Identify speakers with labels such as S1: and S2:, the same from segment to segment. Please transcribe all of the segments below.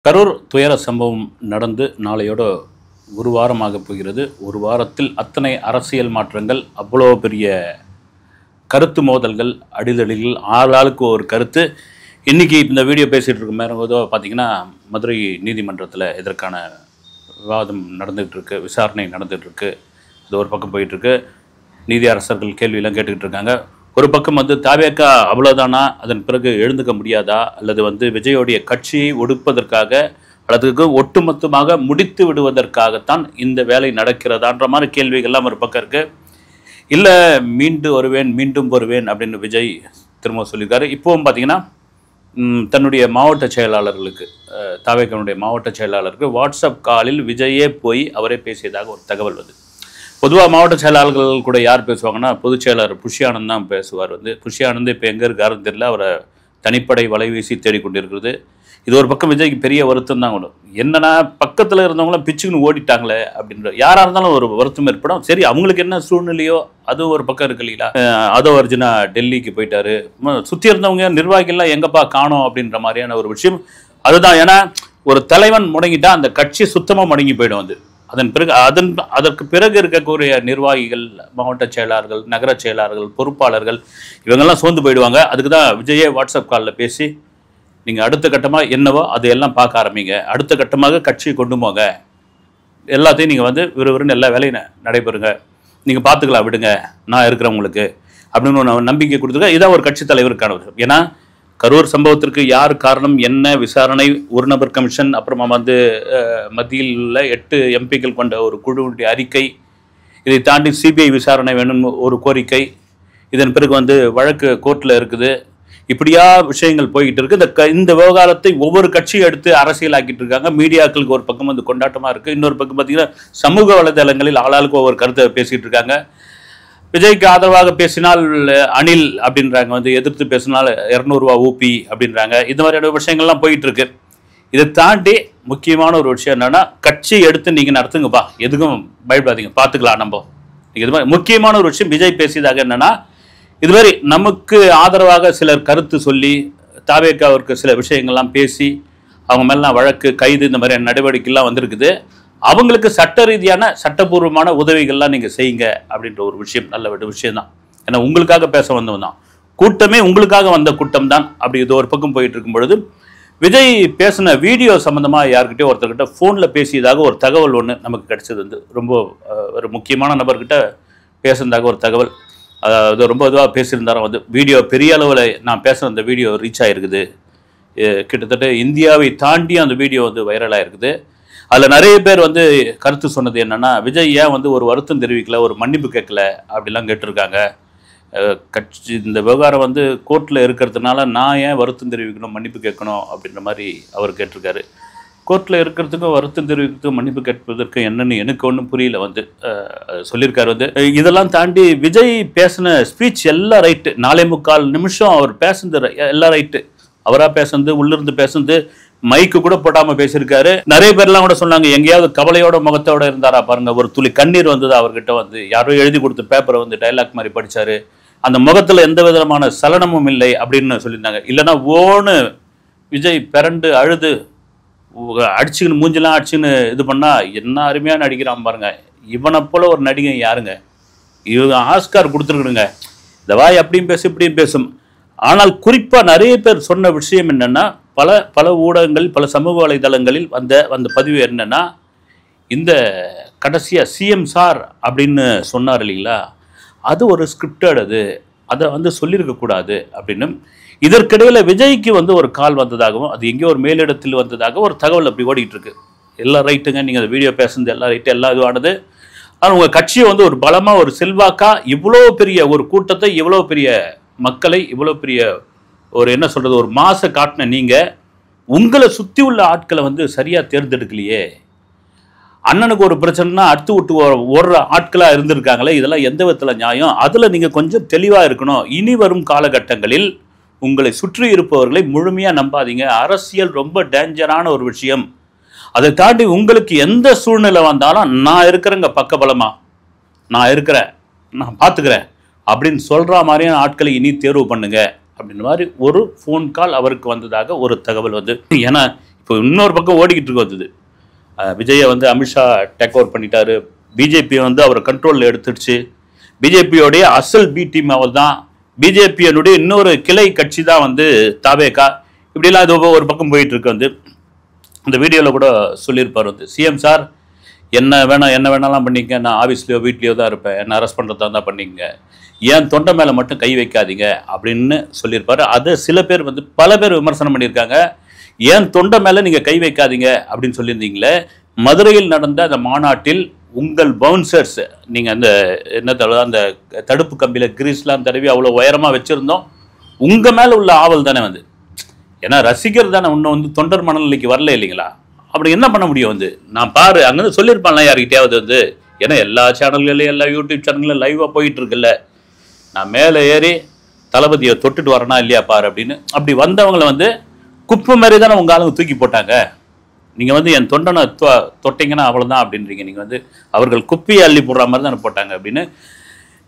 S1: கரூர் துயர சம்பவம் நடந்து நாளையோட ஒரு வாரமாக போகிறது. ஒரு வாரத்தில் அத்தனை அரசியல் மாற்றங்கள், அவ்வளோ பெரிய கருத்து மோதல்கள், அடிதடிகள், ஆளாளுக்கு ஒரு கருத்து. இன்றைக்கி இந்த வீடியோ பேசிகிட்டு இருக்க மேலே பார்த்திங்கன்னா மதுரை நீதிமன்றத்தில் இதற்கான விவாதம் நடந்துகிட்ருக்கு, விசாரணை நடந்துகிட்ருக்கு. இது ஒரு பக்கம் போயிட்டுருக்கு. நீதி அரசர்கள் கேள்வியெல்லாம் கேட்டுக்கிட்டு இருக்காங்க. ஒரு பக்கம் தாவேக்கா அவ்வளோதானா, அதன் பிறகு எழுந்துக்க முடியாதா, அல்லது விஜயோடைய கட்சியை ஒடுப்பதற்காக அல்லது ஒட்டுமொத்தமாக முடித்து விடுவதற்காகத்தான் இந்த வேலை நடக்கிறதான்ற மாதிரி கேள்விகள்லாம் ஒரு பக்கம் இருக்குது. இல்லை மீண்டும் வருவேன் அப்படின்னு விஜய் திரும்ப சொல்லியிருக்காரு. இப்போவும் பார்த்திங்கன்னா தன்னுடைய மாவட்ட செயலாளர்களுக்கு, தாவேக்காவுடைய மாவட்ட செயலாளருக்கு வாட்ஸ்அப் காலில் விஜயே போய் அவரே பேசியதாக ஒரு தகவல் வருது. பொதுவாக மாவட்ட செயலாளர்கள் கூட யார் பேசுவாங்கன்னா பொதுச் செயலாளர் புஷி ஆனந்த் தான் பேசுவார். புஷி ஆனந்த் இப்போ எங்கே இருக்காருன்னு தெரியல. அவரை தனிப்படை வலைவீசி தேடிக்கொண்டிருக்கிறது. இது ஒரு பக்கம் விஜய்க்கு பெரிய வருத்தம் தான் வரும். என்னன்னா பக்கத்தில் இருந்தவங்களாம் பிச்சுக்குன்னு ஓடிட்டாங்களே அப்படின்ற யாராக இருந்தாலும் ஒரு வருத்தம் ஏற்படும். சரி, அவங்களுக்கு என்ன சூழ்நிலையோ அதுவும் ஒரு பக்கம் இருக்கு இல்லைங்களா. அதோ அர்ஜுனா டெல்லிக்கு போயிட்டாரு, சுற்றி இருந்தவங்க நிர்வாகிகள்லாம் எங்கப்பா காணோம் அப்படின்ற மாதிரியான ஒரு விஷயம் அதுதான். ஏன்னா ஒரு தலைவன் முடங்கிட்டா அந்த கட்சி சுத்தமாக முடங்கி போயிடும். அதற்கு பிறகு இருக்கக்கூடிய நிர்வாகிகள், மாவட்ட செயலாளர்கள், நகர செயலாளர்கள், பொறுப்பாளர்கள் இவங்கெல்லாம் சோர்ந்து போயிடுவாங்க. அதுக்கு தான் விஜயே வாட்ஸ்அப் காலில் பேசி நீங்கள் அடுத்த கட்டமாக என்னவோ அதையெல்லாம் பார்க்க ஆரம்பிங்க, அடுத்த கட்டமாக கட்சியை கொண்டு போங்க, எல்லாத்தையும் நீங்கள் விறுவிறுன்னு எல்லா வேலையும் நடைபெறுங்க, நீங்கள் பார்த்துக்கலாம், விடுங்க, நான் இருக்கிறேன் உங்களுக்கு அப்படின்னு ஒரு நம்பிக்கை கொடுத்துருக்க. இதான் ஒரு கட்சி தலைவருக்கான விஷயம். ஏன்னா கரூர் சம்பவத்திற்கு யார் காரணம், என்ன விசாரணை, ஒரு நபர் கமிஷன், அப்புறமா மத்தியில் உள்ள 8 எம்பிக்கள் கொண்ட ஒரு குழுவுடைய அறிக்கை, இதை தாண்டி சிபிஐ விசாரணை வேணும்னு ஒரு கோரிக்கை, இதன் பிறகு வழக்கு கோர்ட்டில் இருக்குது. இப்படியா விஷயங்கள் போய்கிட்டு இருக்கு. இந்த விவகாரத்தை ஒவ்வொரு கட்சியும் எடுத்து அரசியலாக்கிட்டு இருக்காங்க. மீடியாக்களுக்கு ஒரு பக்கம் கொண்டாட்டமாக இருக்குது. இன்னொரு பக்கம் பார்த்தீங்கன்னா சமூக வலைதளங்களில் ஆளாளுக்கு ஒவ்வொரு கருத்தை பேசிகிட்டு இருக்காங்க. விஜய்க்கு ஆதரவாக பேசினால் அனில் அப்படின்றாங்க, எதிர்த்து பேசினால் 200 ரூபா ஊபி அப்படின்றாங்க. இந்த மாதிரியான விஷயங்கள்லாம் போயிட்டு இருக்கு. இதை தாண்டி முக்கியமான ஒரு விஷயம் என்னன்னா, கட்சி எடுத்து நீங்கள் நடத்துங்கப்பா, எதுக்கும் பயப்படாதீங்க, பார்த்துக்கலாம் நம்ம. இது மாதிரி முக்கியமான ஒரு விஷயம் விஜய் பேசியதாக என்னன்னா, இதுமாதிரி நமக்கு ஆதரவாக சிலர் கருத்து சொல்லி தாவேக்காவிற்கு சில விஷயங்கள்லாம் பேசி அவங்க மேலாம் வழக்கு, கைது, இந்த மாதிரியான நடவடிக்கைலாம் வந்திருக்குது. அவங்களுக்கு சட்ட ரீதியான சட்டபூர்வமான உதவிகள்லாம் நீங்கள் செய்யுங்க அப்படின்ற ஒரு விஷயம் நல்ல விஷயம் தான். ஏன்னா உங்களுக்காக பேச வந்தவன் தான், கூட்டமே உங்களுக்காக வந்த கூட்டம் தான். அப்படி இது ஒரு பக்கம் போயிட்டு இருக்கும் பொழுது விஜய் பேசின வீடியோ சம்மந்தமாக யார்கிட்டயோ ஒருத்தர்கிட்ட ஃபோனில் பேசியதாக ஒரு தகவல் ஒன்று நமக்கு கிடைச்சது. ரொம்ப ஒரு முக்கியமான நபர்கிட்ட பேசுனதாக ஒரு தகவல். அதாவது ரொம்ப இதுவாக பேசியிருந்தாலும் வீடியோ பெரிய அளவில் நான் பேசுகிற அந்த வீடியோ ரீச் ஆகிருக்குது. கிட்டத்தட்ட இந்தியாவை தாண்டி அந்த வீடியோ வைரலாக இருக்குது. அதில் நிறைய பேர் கருத்து சொன்னது என்னென்னா, விஜய் ஏன் ஒரு வருத்தம் தெரிவிக்கல, ஒரு மன்னிப்பு கேட்கல அப்படிலாம் கேட்டிருக்காங்க. கட்சி இந்த விவகாரம் கோர்ட்டில் இருக்கிறதுனால நான் ஏன் வருத்தம் தெரிவிக்கணும், மன்னிப்பு கேட்கணும் அப்படின்ற மாதிரி அவர் கேட்டிருக்காரு. கோர்ட்டில் இருக்கிறதுக்கும் வருத்தம் தெரிவிக்கிறதுக்கும் மன்னிப்பு கேட்பதற்கு என்னன்னு எனக்கு ஒன்றும் புரியல சொல்லியிருக்காரு. இதெல்லாம் தாண்டி விஜய் பேசின ஸ்பீச் எல்லாம் ரைட்டு. 4.25 நிமிஷம் அவர் பேசுனது எல்லாம் ரைட்டு. அவராக பேசுனது, உள்ளிருந்து பேசுனது, மைக்கு கூட போட்டாமல் பேசியிருக்காரு. நிறைய பேர்லாம் கூட சொன்னாங்க, எங்கேயாவது கவலையோட முகத்தோட இருந்தாரா பாருங்க, ஒரு துளி கண்ணீர் வந்தது அவர்கிட்ட. யாரோ எழுதி கொடுத்த பேப்பரை டைலாக் மாதிரி படித்தார், அந்த முகத்தில் எந்த விதமான சலனமும் இல்லை அப்படின்னு சொல்லியிருந்தாங்க. இல்லைன்னா ஓன்னு விஜய் பிறண்டு அழுது அடிச்சுக்கின்னு மூஞ்செல்லாம் அடிச்சுன்னு இது பண்ணால் என்ன அருமையாக நடிக்கிறான் பாருங்க. இவனை போல ஒரு நடிகை யாருங்க, இவங்க ஆஸ்கார் கொடுத்துருக்குறங்க. இந்த வாய் அப்படியும் பேசும் இப்படியும் பேசும். ஆனால் குறிப்பாக நிறைய பேர் சொன்ன விஷயம் என்னென்னா, பல ஊடகங்கள், பல சமூக வலைதளங்களில் வந்த பதிவு என்னென்னா, இந்த கடைசியாக சிஎம் சார் அப்படின்னு சொன்னார் இல்லைங்களா, அது ஒரு ஸ்கிரிப்டட், அதை சொல்லியிருக்கக்கூடாது அப்படின்னு. இதற்கிடையில் விஜய்க்கு ஒரு கால் வந்ததாகவும், அது எங்கேயோ ஒரு மேலிடத்தில் வந்ததாக ஒரு தகவல் அப்படி ஓடிக்கிட்டு இருக்கு. எல்லாம் ரைட்டுங்க, நீங்கள் அந்த வீடியோ பேசுனது எல்லாம் ரைட்டு, எல்லாம் இதுவானது. ஆனால் உங்கள் கட்சியை ஒரு பலமாக, ஒரு செல்வாக்காக, இவ்வளோ பெரிய ஒரு கூட்டத்தை, இவ்வளோ பெரிய மக்களை, இவ்வளோ பெரிய ஒரு என்ன சொல்கிறது, ஒரு மாசை காட்டின நீங்கள் உங்களை சுற்றி உள்ள ஆட்களை சரியாக தேர்ந்தெடுக்கலையே. அண்ணனுக்கு ஒரு பிரச்சனைனா அடுத்து விட்டு ஓடுற ஆட்களாக இருந்திருக்காங்களே, இதெல்லாம் எந்த விதத்தில் நியாயம்? அதில் நீங்கள் கொஞ்சம் தெளிவாக இருக்கணும். இனி வரும் காலகட்டங்களில் உங்களை சுற்றி இருப்பவர்களை முழுமையாக நம்பாதீங்க. அரசியல் ரொம்ப டேஞ்சரான ஒரு விஷயம். அதை தாண்டி உங்களுக்கு எந்த சூழ்நிலை வந்தாலும் நான் இருக்கிறேங்க பக்கபலமாக, நான் இருக்கிறேன், நான் பார்த்துக்கிறேன் அப்படின்னு சொல்கிற மாதிரியான ஆட்களை இனி தேர்வு பண்ணுங்க அப்படின்ற மாதிரி ஒரு ஃபோன் கால் அவருக்கு வந்ததாக ஒரு தகவல் ஏன்னா இப்போ இன்னொரு பக்கம் ஓடிக்கிட்டு இருக்க வந்தது. விஜயை வந்து அமித்ஷா டேக் ஓவர் பண்ணிட்டாரு, பிஜேபியை வந்து அவர் கண்ட்ரோலில் எடுத்துடுச்சு, பிஜேபியோடைய அசல் பி டீம் அவர் தான், பிஜேபியினுடைய இன்னொரு கிளை கட்சி தான் வந்து தாவேகா, இப்படிலாம் இது ஒரு பக்கம் போயிட்டு இருக்கு. வந்து அந்த வீடியோவில் கூட சொல்லியிருப்பார் வந்து, சிஎம் சார் என்ன வேணாலும் பண்ணிக்க, நான் ஆஃபீஸ்லையோ வீட்லேயோ தான் இருப்பேன், என்ன அரெஸ்ட் பண்ணுறதா தான் பண்ணிக்கங்க, ஏன் தொண்டை மேலே மட்டும் கை வைக்காதீங்க அப்படின்னு சொல்லியிருப்பாரு. அதை சில பேர் வந்து பல பேர் விமர்சனம் பண்ணியிருக்காங்க. ஏன் தொண்டை மேலே நீங்கள் கை வைக்காதீங்க அப்படின்னு சொல்லியிருந்தீங்களே, மதுரையில் நடந்த அந்த மாநாட்டில் உங்கள் பவுன்சர்ஸ், நீங்கள் அந்த அந்த தடுப்பு கம்பியில் கிரீஸ்லாம் தடவி அவ்வளோ உயரமாக வச்சுருந்தோம், உங்கள் மேலே உள்ள ஆவல் தானே வந்து, ஏன்னா ரசிகர் தானே, இன்னும் வந்து தொண்டர் மனநிலைக்கு வரல இல்லைங்களா, அப்படி என்ன பண்ண முடியும் வந்து, நான் பாரு அங்கேருந்து சொல்லியிருப்பான்ல யார்கிட்டயாவது வந்து, ஏன்னா எல்லா சேனல்களையும் எல்லா யூடியூப் சேனல்களும் லைவாக போயிட்டு இருக்குல்ல, நான் மேலே ஏறி தளபதியை தொட்டுட்டு வரனா இல்லையா பாரு அப்படின்னு. அப்படி வந்தவங்களை வந்து குப்பை மாதிரி தானே உங்கள் ஆளுங்க தூக்கி போட்டாங்க. நீங்கள் வந்து என் தொண்டனை தொட்டிங்கன்னா அவ்வளோதான் அப்படின்றீங்க, நீங்கள் வந்து அவர்கள் குப்பையை அள்ளி போடுற மாதிரி தானே போட்டாங்க அப்படின்னு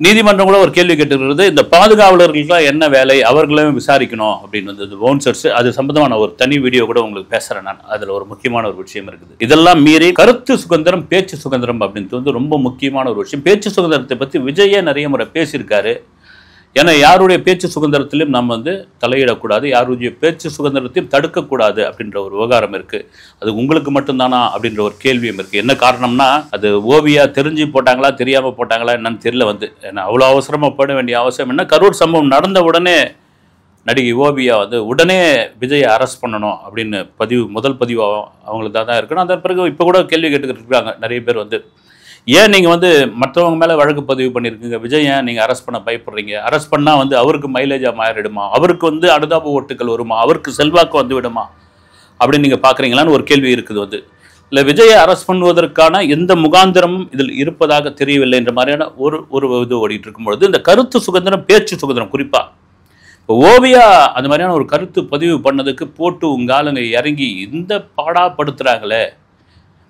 S1: நீதிமன்றம் கூட ஒரு கேள்வி கேட்டுக்கிறது. இந்த பாதுகாவலர்களுக்கெல்லாம் என்ன வேலை, அவர்களையும் விசாரிக்கணும் அப்படின்னு வந்து பவுன்சர்ஸ், அது சம்பந்தமான ஒரு தனி வீடியோ கூட உங்களுக்கு பேசுகிறேன் நான். அதில் ஒரு முக்கியமான ஒரு விஷயம் இருக்குது. இதெல்லாம் மீறி கருத்து சுதந்திரம், பேச்சு சுதந்திரம் அப்படின்றது வந்து ரொம்ப முக்கியமான ஒரு விஷயம். பேச்சு சுதந்திரத்தை பற்றி விஜயே நிறைய முறை பேசியிருக்காரு. ஏன்னா யாருடைய பேச்சு சுதந்திரத்திலும் நம்ம வந்து தலையிடக்கூடாது, யாருடைய பேச்சு சுதந்திரத்தையும் தடுக்கக்கூடாது அப்படின்ற ஒரு விவகாரம் இருக்குது. அது உங்களுக்கு மட்டும்தானா அப்படின்ற ஒரு கேள்வியும் இருக்குது. என்ன காரணம்னா, அது ஓவியா தெரிஞ்சு போட்டாங்களா தெரியாமல் போட்டாங்களா என்னன்னு தெரியல வந்து. ஏன்னா அவ்வளோ அவசரமாக போட வேண்டிய அவசியம் என்ன, கரூர் சம்பவம் நடந்த உடனே நடிகை ஓவியா வந்து உடனே விஜயை அரெஸ்ட் பண்ணணும் அப்படின்னு முதல் பதிவு அவங்களுக்கு தான் இருக்கணும். அதன் பிறகு இப்போ கூட கேள்வி கேட்டுக்கிட்டு இருக்காங்க நிறைய பேர் வந்து, ஏன் நீங்கள் வந்து மற்றவங்க மேலே வழக்கு பதிவு பண்ணியிருக்கீங்க, விஜய் ஏன் நீங்கள் அரெஸ்ட் பண்ண பயப்படுறீங்க, அரெஸ்ட் பண்ணால் வந்து அவருக்கு மைலேஜாக மாறிடுமா, அவருக்கு வந்து அனுதாப ஓட்டுகள் வருமா, அவருக்கு செல்வாக்கு வந்து விடுமா அப்படின்னு நீங்கள் பார்க்குறீங்களான்னு ஒரு கேள்வி இருக்குது வந்து. இல்லை விஜயை அரெஸ்ட் பண்ணுவதற்கான எந்த முகாந்திரமும் இதில் இருப்பதாக தெரியவில்லை என்ற மாதிரியான ஒரு இது ஓடிட்டு இருக்கும்பொழுது, இந்த கருத்து சுதந்திரம், பேச்சு சுதந்திரம் குறிப்பாக இப்போ ஓவியா அந்த மாதிரியான ஒரு கருத்து பதிவு பண்ணதுக்கு போட்டு உங்கள் ஆளுங்க இறங்கி இந்த பாடாப்படுத்துகிறாங்களே.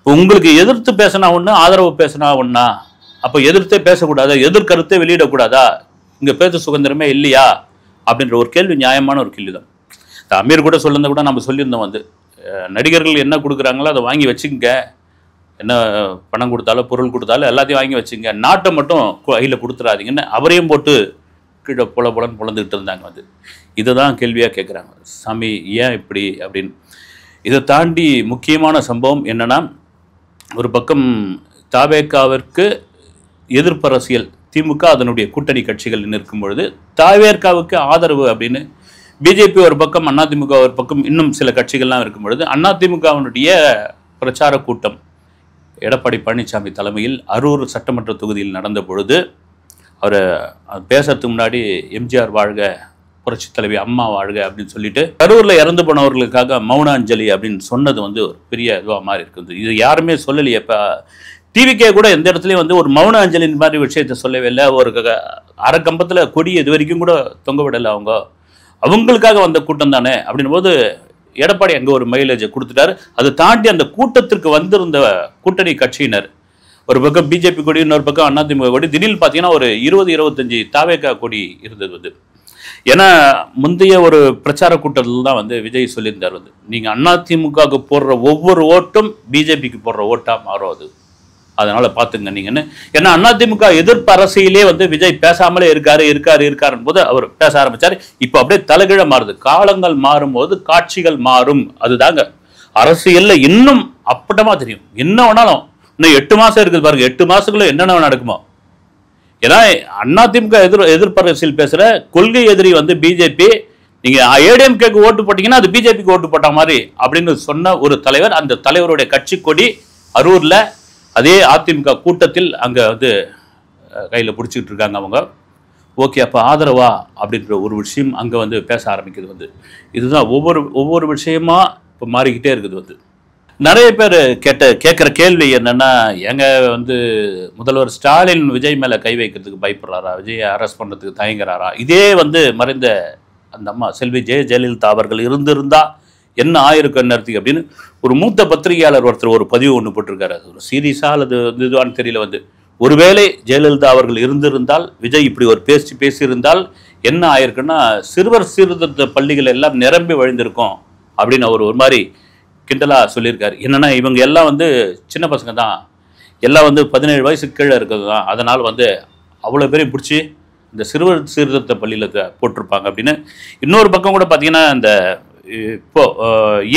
S1: உங்களுக்கு எதிர்த்து பேசினா ஒன்று, ஆதரவு பேசினா ஒன்றா, அப்போ எதிர்த்தே பேசக்கூடாதா, எதிர்கருத்தே வெளியிடக்கூடாதா, இங்கே பேச்சு சுதந்திரமே இல்லையா அப்படின்ற ஒரு கேள்வி நியாயமான ஒரு கேள்வி தான். அமீர் கூட சொல்லியிருந்தா கூட நம்ம சொல்லியிருந்தோம் வந்து, நடிகர்கள் என்ன கொடுக்குறாங்களோ அதை வாங்கி வச்சுங்க, என்ன பணம் கொடுத்தாலும் பொருள் கொடுத்தாலும் எல்லாத்தையும் வாங்கி வச்சுங்க, நாட்டை மட்டும் கையில் கொடுத்துடாதீங்கன்னு அவரையும் போட்டு கீழே புலன்னு புலந்துக்கிட்டு இருந்தாங்க வந்து. இதை தான் கேள்வியாக கேட்குறாங்க, சாமி ஏன் இப்படி அப்படின்னு. இதை தாண்டி முக்கியமான சம்பவம் என்னென்னா, ஒரு பக்கம் தாவேகாவிற்கு எதிர்ப்பு அரசியல் திமுக அதனுடைய கூட்டணி கட்சிகள் நிற்கும் பொழுது, தாவேகாவுக்கு ஆதரவு அப்படின்னு பிஜேபி ஒரு பக்கம், அதிமுக ஒரு பக்கம், இன்னும் சில கட்சிகள்லாம் இருக்கும் பொழுது, அதிமுகவினுடைய பிரச்சார கூட்டம் எடப்பாடி பழனிசாமி தலைமையில் அரூர் சட்டமன்ற தொகுதியில் நடந்த பொழுது, அவர் பேசுறதுக்கு முன்னாடி எம்ஜிஆர் வாழ்க, புரட்சி தலைவி அம்மா வாழ்க அப்படின்னு சொல்லிட்டு கரூரில் இறந்து போனவர்களுக்காக மௌன அஞ்சலி அப்படின்னு சொன்னது வந்து ஒரு பெரிய இதுவாக மாதிரி இருக்குது. இது யாருமே சொல்லலையே. இப்போ டிவிக்கே கூட எந்த இடத்துலையும் வந்து ஒரு மௌன அஞ்சலின் மாதிரி விஷயத்தை சொல்லவே இல்லை. ஒரு அரைக்கம்பத்தில் கொடி இது வரைக்கும் கூட தொங்க விடலை. அவங்களுக்காக வந்த கூட்டம் தானே அப்படின் போது எடப்பாடி அங்கே ஒரு மைலேஜை கொடுத்துட்டாரு. அதை தாண்டி அந்த கூட்டத்திற்கு வந்திருந்த கூட்டணி கட்சியினர், ஒரு பக்கம் பிஜேபி கொடி, இன்னொரு பக்கம் அதிமுக கொடி, திடீர்னு பார்த்தீங்கன்னா ஒரு 20-25 தாவேகா கொடி இருந்தது வந்து. ஏன்னா முந்தைய ஒரு பிரச்சார கூட்டத்தில் தான் வந்து விஜய் சொல்லியிருந்தார் வந்து, நீங்கள் அதிமுகவுக்கு போடுற ஒவ்வொரு ஓட்டும் பிஜேபிக்கு போடுற ஓட்டாக மாறும் அது, அதனால் பார்த்துங்க நீங்கன்னு. ஏன்னா அதிமுக எதிர்ப்பு அரசியலே வந்து விஜய் பேசாமலே இருக்காருன்னு போது அவர் பேச ஆரம்பித்தார். இப்போ அப்படியே தலைகீழ மாறுது. காலங்கள் மாறும்போது காட்சிகள் மாறும். அதுதாங்க அரசியலில் இன்னும் அப்பட்டமாக தெரியும். என்ன வேணாலும் இன்னும் 8 மாதம் இருக்குது பாருங்கள், 8 மாதத்துக்குள்ளே என்னென்ன நடக்குமோ. ஏன்னா அதிமுக எதிர்ப்பு அரசியல் பேசுகிற கொள்கை எதிரி வந்து பிஜேபி, நீங்கள் ஏடிஎம்கேக்கு ஓட்டு போட்டிங்கன்னா அது பிஜேபிக்கு ஓட்டு போட்ட மாதிரி அப்படின்னு சொன்ன ஒரு தலைவர், அந்த தலைவருடைய கட்சி கொடி அரூரில் அதே அதிமுக கூட்டத்தில் அங்கே வந்து கையில் பிடிச்சிக்கிட்டு இருக்காங்க அவங்க. ஓகே, அப்போ ஆதரவா அப்படின்ற ஒரு விஷயம் அங்கே வந்து பேச ஆரம்பிக்குது வந்து. இதுதான் ஒவ்வொரு விஷயமா இப்போ மாறிக்கிட்டே இருக்குது வந்து. நிறைய பேர் கேட்குற கேள்வி என்னென்னா, எங்க வந்து முதல்வர் ஸ்டாலின் விஜய் மேலே கை வைக்கிறதுக்கு பயப்படுறாரா, விஜயை அரெஸ்ட் பண்ணுறதுக்கு தயங்குறாரா? இதே வந்து மறைந்த அந்த அம்மா செல்வி ஜெயலலிதா அவர்கள் இருந்திருந்தா என்ன ஆயிருக்கும் நேரத்துக்கு அப்படின்னு ஒரு மூத்த பத்திரிகையாளர் ஒருத்தர் ஒரு பதிவு ஒன்று போட்டிருக்காரு. அது ஒரு சீரியஸாக அல்லது இதுவான்னு தெரியல வந்து, ஒருவேளை ஜெயலலிதா அவர்கள் இருந்திருந்தால், விஜய் இப்படி ஒரு பேசியிருந்தால் என்ன ஆயிருக்குன்னா, சிறுவர் சீர்திருத்த பள்ளிகள் எல்லாம் நிரம்பி வழிந்திருக்கும் அப்படின்னு அவர் ஒரு மாதிரி கிண்டலாக சொல்லியிருக்காரு. என்னென்னா இவங்க எல்லாம் வந்து சின்ன பசங்க தான், எல்லாம் வந்து 17 வயசுக்கு கீழே இருக்கிறது தான், அதனால் வந்து அவ்வளோ பேரையும் பிடிச்சி இந்த சிறுவர் சீர்திருத்த பள்ளியில் போட்டிருப்பாங்க அப்படின்னு. இன்னொரு பக்கம் கூட பார்த்தீங்கன்னா இந்த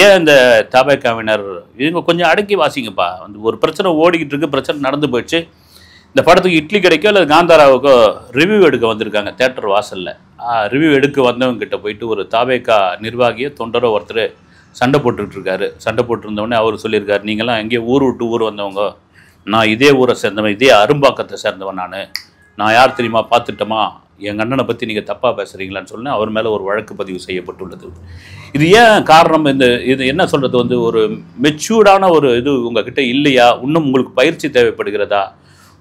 S1: ஏன் இந்த தபேகாவினர் இவங்க கொஞ்சம் அடக்கி வாசிங்கப்பா, வந்து ஒரு பிரச்சனை ஓடிக்கிட்டு இருக்கு, பிரச்சனை நடந்து போயிடுச்சு, இந்த படத்துக்கு இட்லி கிடைக்கோ அல்லது காந்தாராவுக்கோ ரிவ்யூ எடுக்க வந்திருக்காங்க தேட்டர் வாசலில். ரிவ்யூ எடுக்க வந்தவங்க கிட்ட போயிட்டு ஒரு தாவேக்கா நிர்வாகியை தொண்டரோ ஒருத்தர் சண்டை போட்டுட்ருக்காரு. சண்டை போட்டுருந்தவொடனே அவர் சொல்லியிருக்காரு, நீங்களாம் எங்கேயோ ஊர் விட்டு ஊர் வந்தவங்க, நான் இதே ஊரை சேர்ந்தவன், இதே அரும்பாக்கத்தை சேர்ந்தவன், நான் யார் தெரியுமா, பார்த்துட்டோமா, எங்கள் அண்ணனை பற்றி நீங்கள் தப்பாக பேசுகிறீங்களான்னு சொல்லி அவர் மேலே ஒரு வழக்கு பதிவு செய்யப்பட்டுள்ளது. இது ஏன் காரணம், இது என்ன சொல்கிறது, வந்து ஒரு மெச்சூர்டான ஒரு இது உங்ககிட்ட இல்லையா, இன்னும் உங்களுக்கு பயிற்சி தேவைப்படுகிறதா,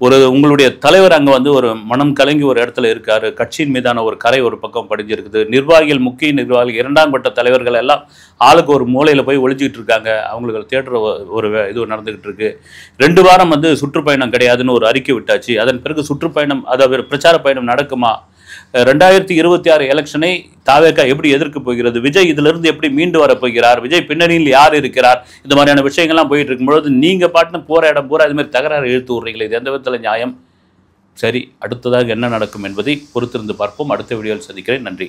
S1: உங்களுடைய தலைவர் அங்கே வந்து ஒரு மனம் கலங்கி ஒரு இடத்துல இருக்கார், கட்சியின் மீதான ஒரு கரை ஒரு பக்கம் படிஞ்சிருக்குது, நிர்வாகிகள் முக்கிய நிர்வாகிகள் 2ஆம் கட்ட தலைவர்கள் எல்லாம் ஆளுக்கு ஒரு மூலையில் போய் ஒழிச்சிக்கிட்டு இருக்காங்க, அவங்களுக்கு தேடுற ஒரு இது நடந்துக்கிட்டு இருக்கு. 2 வாரம் வந்து சுற்றுப்பயணம் கிடையாதுன்னு ஒரு அறிக்கை விட்டாச்சு, அதன் பிறகு சுற்றுப்பயணம் அதாவது பிரச்சார பயணம் நடக்குமா, 2026 எலெக்ஷனை தாவேகா எப்படி எதிர்க்க போகிறது, விஜய் இதிலிருந்து எப்படி மீண்டு வரப்போகிறார், விஜய் பின்னணியில் யார் இருக்கிறார், இந்த மாதிரியான விஷயங்கள்லாம் போயிட்டு இருக்கும்பொழுது நீங்கள் பாட்டுன்னு போகிற இடம் பூரா இது மாதிரி தகராறு இழுத்து விட்றீங்களே, இது எந்த விதத்தில் நியாயம்? சரி, அடுத்ததாக என்ன நடக்கும் என்பதை பொறுத்திருந்து பார்ப்போம். அடுத்த வீடியோவில் சந்திக்கிறேன். நன்றி.